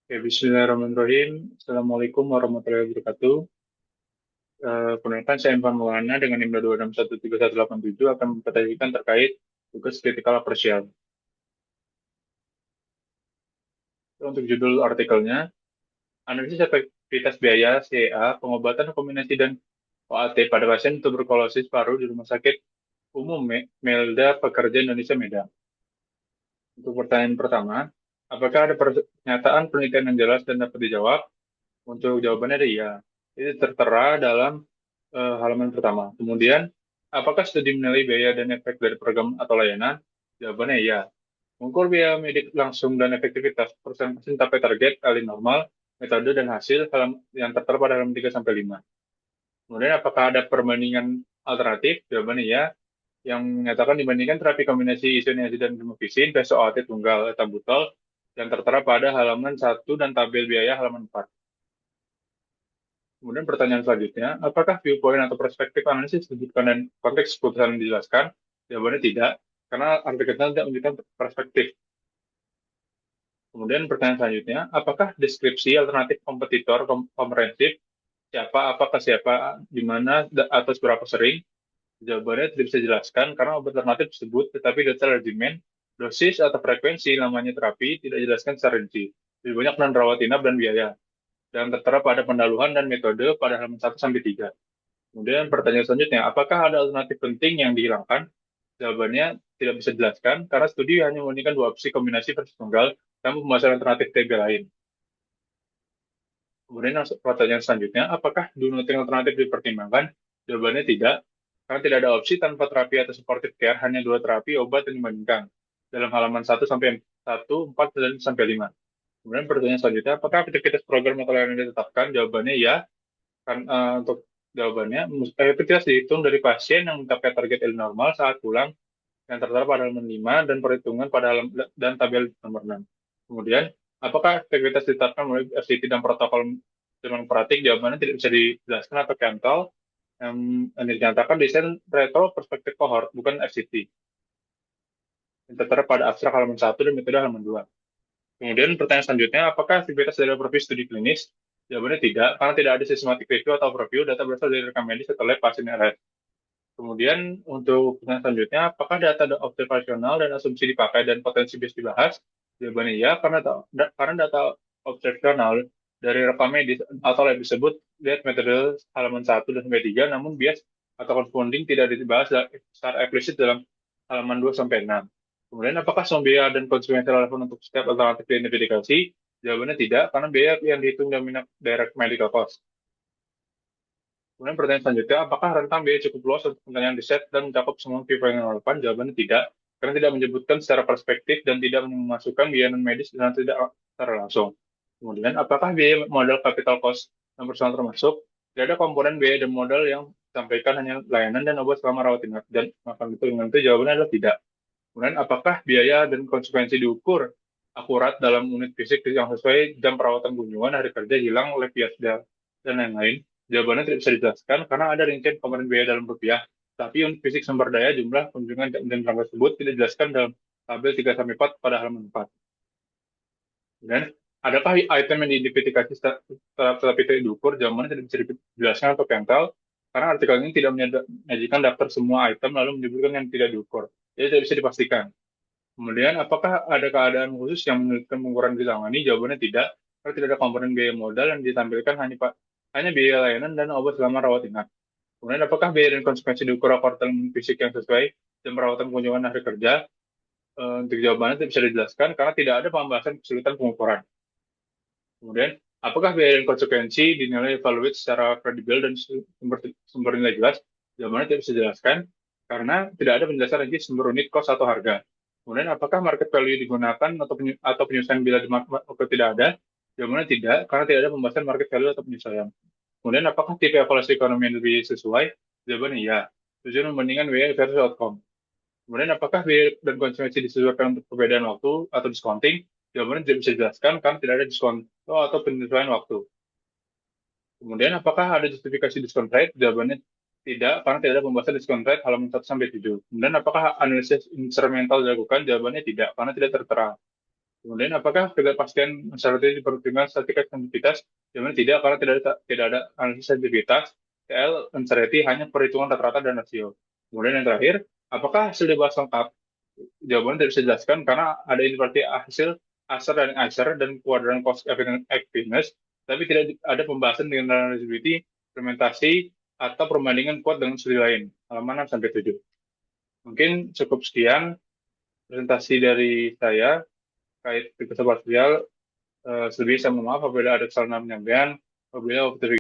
Ya, Bismillahirrahmanirrahim. Assalamualaikum warahmatullahi wabarakatuh. Perkenalkan, saya Infan Maulana dengan NIM 2613187 akan mempresentasikan terkait tugas kritikal parsial. Untuk judul artikelnya, analisis efektivitas biaya CEA, pengobatan kombinasi dan OAT pada pasien tuberkulosis paru di Rumah Sakit Umum Melda Pekerja Indonesia Medan. Untuk pertanyaan pertama, apakah ada pernyataan penelitian yang jelas dan dapat dijawab? Untuk jawabannya ada iya. Itu tertera dalam halaman pertama. Kemudian, apakah studi menilai biaya dan efek dari program atau layanan? Jawabannya iya. Mengukur biaya medik langsung dan efektivitas persentase mencapai target kali normal, metode dan hasil yang tertera pada halaman 3 sampai 5. Kemudian, apakah ada perbandingan alternatif? Jawabannya iya. Yang menyatakan dibandingkan terapi kombinasi isoniazid dan rifampicin versus OAT tunggal ethambutol yang tertera pada halaman 1 dan tabel biaya halaman 4. Kemudian pertanyaan selanjutnya, apakah viewpoint atau perspektif analisis disebutkan dan konteks keputusan dijelaskan? Jawabannya tidak, karena artikelnya tidak menunjukkan perspektif. Kemudian pertanyaan selanjutnya, apakah deskripsi alternatif kompetitor komprehensif, siapa, apakah siapa, di mana, atau seberapa sering? Jawabannya tidak bisa dijelaskan karena obat alternatif tersebut, tetapi detail regimen, dosis atau frekuensi lamanya terapi tidak dijelaskan secara rinci. Lebih banyak non rawat inap dan biaya, dan tertera pada pendaluhan dan metode pada halaman 1 sampai 3. Kemudian pertanyaan selanjutnya, apakah ada alternatif penting yang dihilangkan? Jawabannya tidak bisa dijelaskan karena studi hanya membandingkan dua opsi kombinasi versus tunggal tanpa pembahasan alternatif TB lain. Kemudian pertanyaan selanjutnya, apakah do nothing alternatif dipertimbangkan? Jawabannya tidak, karena tidak ada opsi tanpa terapi atau supportive care, hanya dua terapi obat yang dibandingkan dalam halaman 1 sampai 1, 4, dan sampai 5. Kemudian pertanyaan selanjutnya, apakah aktivitas program atau layanan ditetapkan? Jawabannya ya, kan, untuk jawabannya, efektivitas dihitung dari pasien yang mencapai target L normal saat pulang yang tertera pada halaman 5 dan perhitungan pada dan tabel nomor 6. Kemudian, apakah efektivitas ditetapkan melalui FCT dan protokol dengan pratik? Jawabannya tidak bisa dijelaskan atau cancel. Yang dinyatakan desain retro perspektif kohort, bukan FCT. Yang tertera pada abstrak halaman 1 dan metode halaman 2. Kemudian pertanyaan selanjutnya, apakah aktivitas dari overview studi klinis? Jawabannya tidak, karena tidak ada systematic review atau overview, data berasal dari rekam medis atau lab pasien RS. Kemudian untuk pertanyaan selanjutnya, apakah data observasional dan asumsi dipakai dan potensi bias dibahas? Jawabannya iya, karena data observasional dari rekam medis atau lab disebut lihat metode halaman 1 dan sampai 3, namun bias atau confounding tidak dibahas secara eksplisit dalam halaman 2 sampai 6. Kemudian, apakah semua biaya dan konsekuensi relevan untuk setiap alternatif diidentifikasi? Jawabannya tidak, karena biaya yang dihitung dalam direct medical cost. Kemudian pertanyaan selanjutnya, apakah rentang biaya cukup luas untuk pertanyaan riset dan mencakup semua viewpoint yang relevan? Jawabannya tidak, karena tidak menyebutkan secara perspektif dan tidak memasukkan biaya non-medis dan tidak secara langsung. Kemudian, apakah biaya modal capital cost dan personal termasuk? Tidak ada komponen biaya dan modal yang disampaikan hanya layanan dan obat selama rawat inap. Dan makan itu dengan itu jawabannya adalah tidak. Kemudian, apakah biaya dan konsekuensi diukur akurat dalam unit fisik yang sesuai jam perawatan kunjungan, hari kerja, hilang, lab bias, dan lain-lain? Jawabannya tidak bisa dijelaskan karena ada rincian komponen biaya dalam rupiah, tapi unit fisik sumber daya, jumlah kunjungan, dan jam tersebut tidak dijelaskan dalam tabel 3-4 pada halaman 4. Dan adakah item yang diidentifikasi tetapi tidak diukur? Jawabannya tidak bisa dijelaskan atau cancel karena artikel ini tidak menyajikan daftar semua item lalu menyebutkan yang tidak diukur. Jadi tidak bisa dipastikan. Kemudian, apakah ada keadaan khusus yang menyulitkan pengukuran ditangani? Jawabannya tidak, karena tidak ada komponen biaya modal yang ditampilkan hanya biaya layanan dan obat selama rawat inap. Kemudian, apakah biaya dan konsekuensi diukur akurat fisik yang sesuai jam perawatan kunjungan hari kerja? Untuk jawabannya tidak bisa dijelaskan karena tidak ada pembahasan kesulitan pengukuran. Kemudian, apakah biaya dan konsekuensi dinilai evaluate secara kredibel dan sumber nilai jelas? Jawabannya tidak bisa dijelaskan karena tidak ada penjelasan rinci sumber unit, cost, atau harga. Kemudian, apakah market value digunakan atau penyelesaian bila tidak ada? Jawabannya tidak, karena tidak ada pembahasan market value atau penyesuaian. Kemudian, apakah tipe evaluasi ekonomi yang lebih sesuai? Jawabannya iya. Tujuan membandingkan biaya versus outcome. Kemudian, apakah biaya dan konsekuensi disesuaikan untuk perbedaan waktu atau discounting? Jawabannya tidak bisa dijelaskan karena tidak ada diskon atau penyesuaian waktu. Kemudian, apakah ada justifikasi diskon rate? Jawabannya tidak, karena tidak ada pembahasan diskon rate halaman 1 sampai 7. Kemudian, apakah analisis instrumental dilakukan? Jawabannya tidak, karena tidak tertera. Kemudian apakah ketidakpastian uncertainty dipertimbangkan statistikas sensitivitas? Jawabannya tidak, karena tidak ada analisis sensitivitas. TL uncertainty hanya perhitungan rata-rata dan rasio. Kemudian yang terakhir, apakah hasil dibahas lengkap? Jawabannya tidak bisa dijelaskan karena ada seperti hasil ASER dan ICER dan kuadran cost effectiveness, tapi tidak ada pembahasan dengan reliability, implementasi, atau perbandingan kuat dengan studi lain. Halaman 6 sampai 7. Mungkin cukup sekian presentasi dari saya terkait kehidupan parsial. Selebihnya saya mohon maaf apabila ada kesalahan penyampaian, apabila waktu